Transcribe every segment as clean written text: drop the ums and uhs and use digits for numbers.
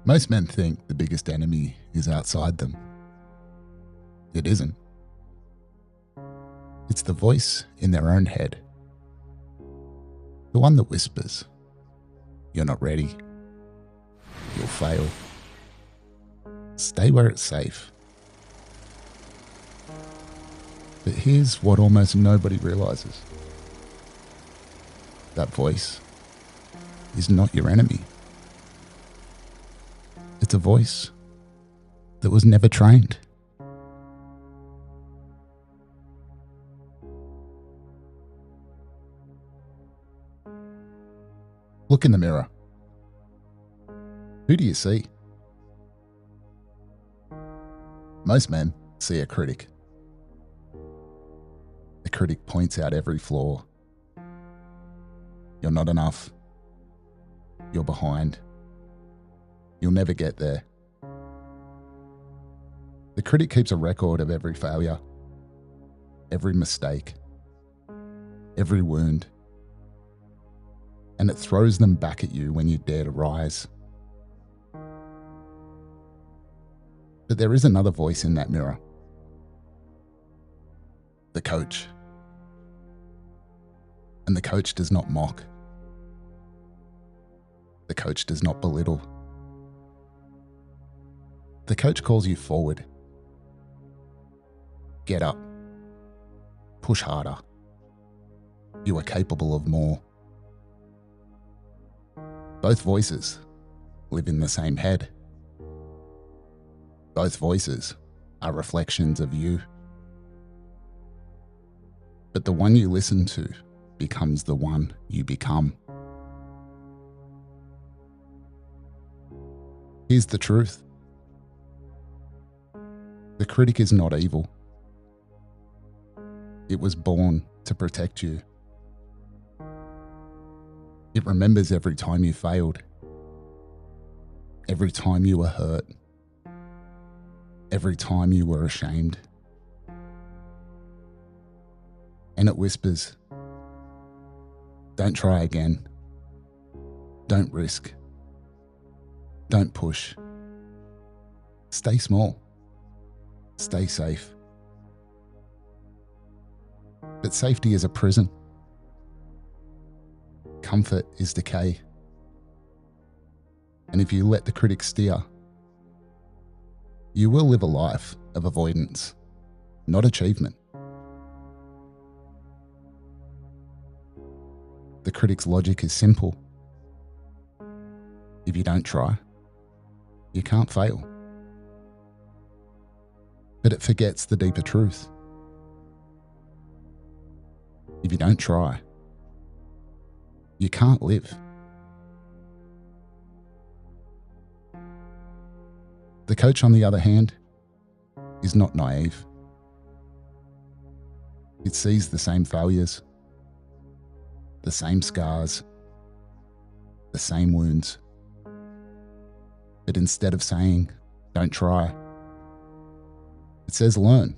Most men think the biggest enemy is outside them. It isn't. It's the voice in their own head. The one that whispers, "You're not ready. You'll fail. Stay where it's safe." But here's what almost nobody realizes. That voice is not your enemy. It's a voice that was never trained. Look in the mirror. Who do you see? Most men see a critic. The critic points out every flaw. You're not enough. You're behind. You'll never get there. The critic keeps a record of every failure, every mistake, every wound, and it throws them back at you when you dare to rise. But there is another voice in that mirror. The coach. And the coach does not mock. The coach does not belittle. The coach calls you forward. Get up. Push harder. You are capable of more. Both voices live in the same head. Both voices are reflections of you. But the one you listen to becomes the one you become. Here's the truth. The critic is not evil. It was born to protect you. It remembers every time you failed, every time you were hurt, every time you were ashamed. And it whispers, "Don't try again. Don't risk. Don't push. Stay small. Stay safe." But safety is a prison. Comfort is decay. And if you let the critic steer, you will live a life of avoidance, not achievement. The critic's logic is simple. If you don't try, you can't fail. But it forgets the deeper truth. If you don't try, you can't live. The coach, on the other hand, is not naive. It sees the same failures, the same scars, the same wounds. But instead of saying, "Don't try," it says, "Learn,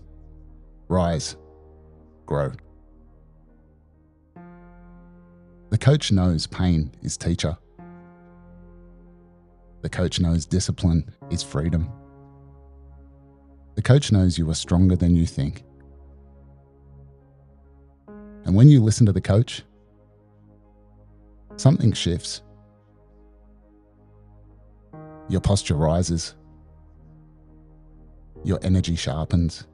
rise, grow." The coach knows pain is teacher. The coach knows discipline is freedom. The coach knows you are stronger than you think. And when you listen to the coach, something shifts. Your posture rises. Your energy sharpens.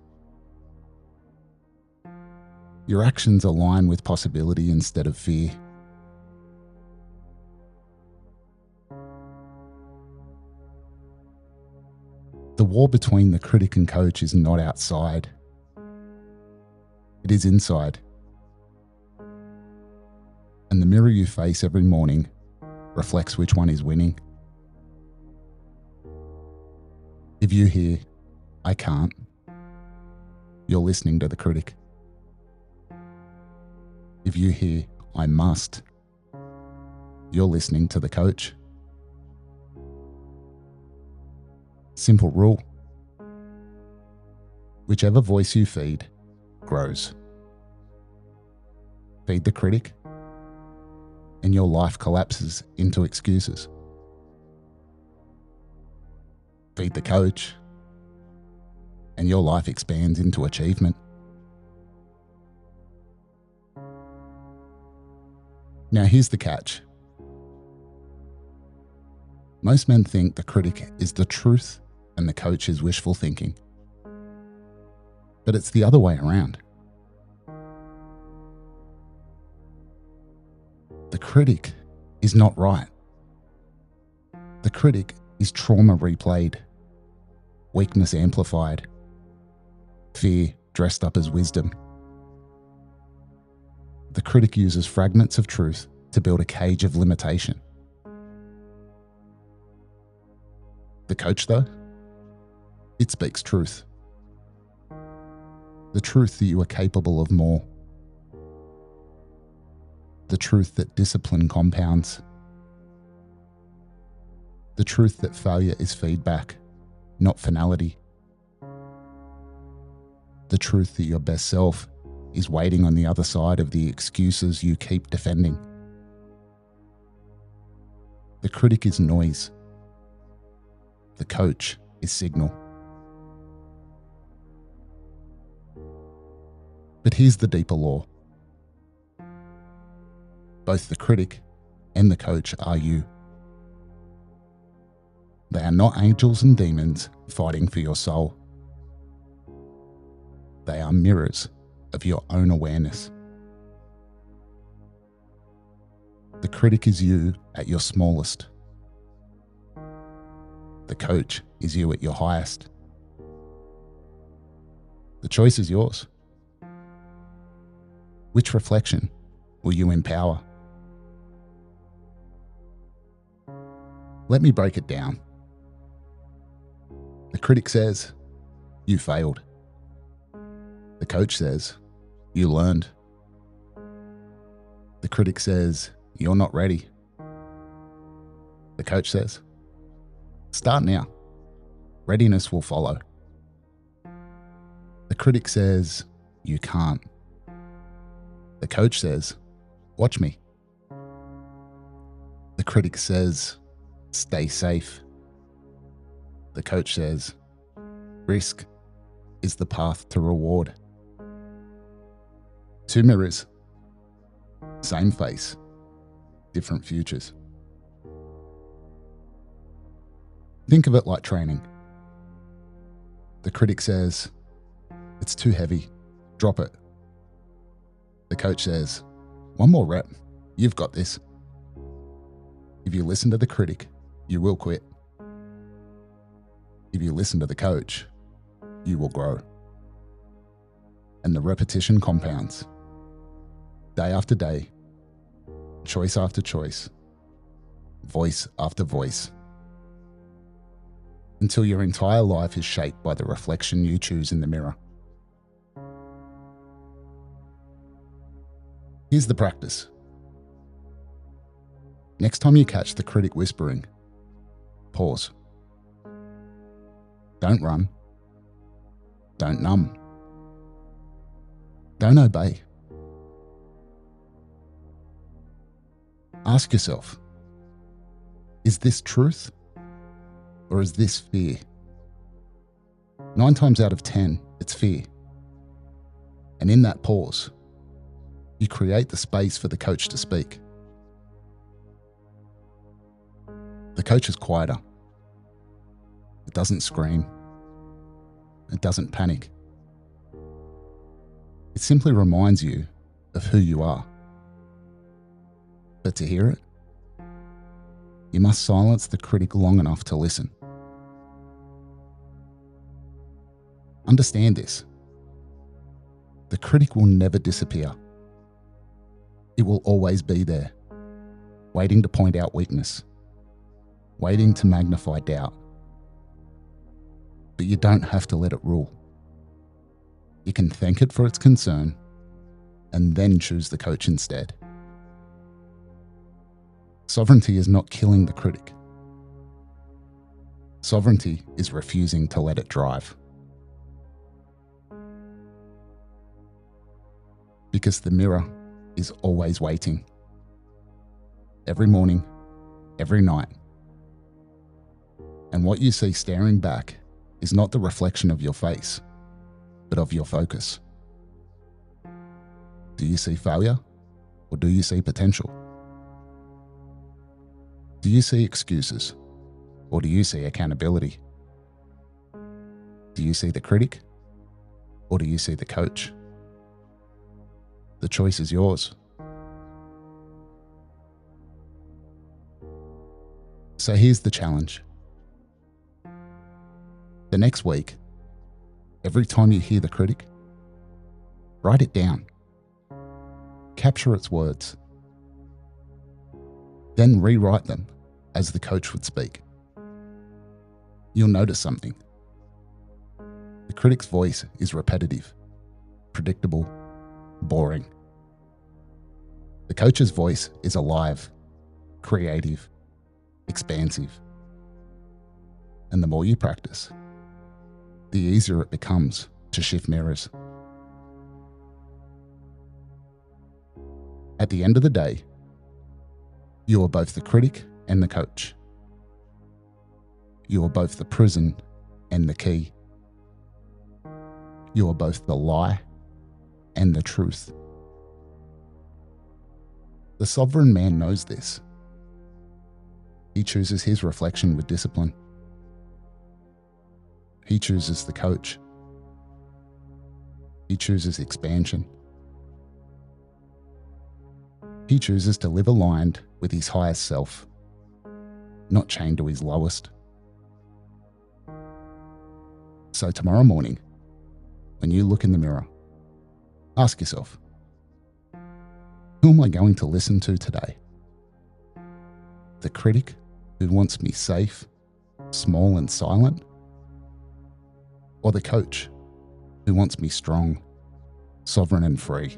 Your actions align with possibility instead of fear. The war between the critic and coach is not outside. It is inside. And the mirror you face every morning reflects which one is winning. If you hear, "I can't," you're listening to the critic. If you hear, "I must," you're listening to the coach. Simple rule. Whichever voice you feed grows. Feed the critic, and your life collapses into excuses. feed the coach, and your life expands into achievement. Now here's the catch. Most men think the critic is the truth and the coach is wishful thinking. But it's the other way around. The critic is not right. The critic is trauma replayed, weakness amplified, fear dressed up as wisdom. The critic uses fragments of truth to build a cage of limitation. The coach, though, it speaks truth. The truth that you are capable of more. The truth that discipline compounds. The truth that failure is feedback, not finality. The truth that your best self is waiting on the other side of the excuses you keep defending. The critic is noise. The coach is signal. But here's the deeper law. Both the critic and the coach are you. They are not angels and demons fighting for your soul. They are mirrors of your own awareness. The critic is you at your smallest. The coach is you at your highest. The choice is yours. Which reflection will you empower? Let me break it down. The critic says, you failed. The coach says, you learned. The critic says, you're not ready. The coach says, start now. Readiness will follow. The critic says, you can't. The coach says, watch me. The critic says, stay safe. The coach says, risk is the path to reward. Two mirrors, same face, different futures. Think of it like training. The critic says, it's too heavy, drop it. The coach says, one more rep, you've got this. If you listen to the critic, you will quit. If you listen to the coach, you will grow. And the repetition compounds. Day after day, choice after choice, voice after voice, until your entire life is shaped by the reflection you choose in the mirror. Here's the practice. Next time you catch the critic whispering, pause. Don't run. Don't numb. Don't obey. Ask yourself, is this truth or is this fear? 9 times out of 10, it's fear. And in that pause, you create the space for the coach to speak. The coach is quieter. It doesn't scream. It doesn't panic. It simply reminds you of who you are. But to hear it, you must silence the critic long enough to listen. Understand this. The critic will never disappear. It will always be there, waiting to point out weakness, waiting to magnify doubt. But you don't have to let it rule. You can thank it for its concern and then choose the coach instead. Sovereignty is not killing the critic. Sovereignty is refusing to let it drive. Because the mirror is always waiting. Every morning, every night. And what you see staring back is not the reflection of your face, but of your focus. Do you see failure, or do you see potential? Do you see excuses, or do you see accountability? Do you see the critic, or do you see the coach? The choice is yours. So here's the challenge. The next week, every time you hear the critic, write it down. Capture its words. Then rewrite them as the coach would speak. You'll notice something. The critic's voice is repetitive, predictable, boring. The coach's voice is alive, creative, expansive. And the more you practice, the easier it becomes to shift mirrors. At the end of the day, you are both the critic and the coach. You are both the prison and the key. You are both the lie and the truth. The sovereign man knows this. He chooses his reflection with discipline. He chooses the coach. He chooses expansion. He chooses to live aligned with his highest self, not chained to his lowest. So tomorrow morning, when you look in the mirror, ask yourself, who am I going to listen to today? The critic who wants me safe, small and silent? Or the coach who wants me strong, sovereign and free?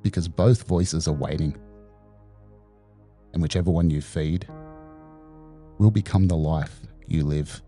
Because both voices are waiting, and whichever one you feed will become the life you live.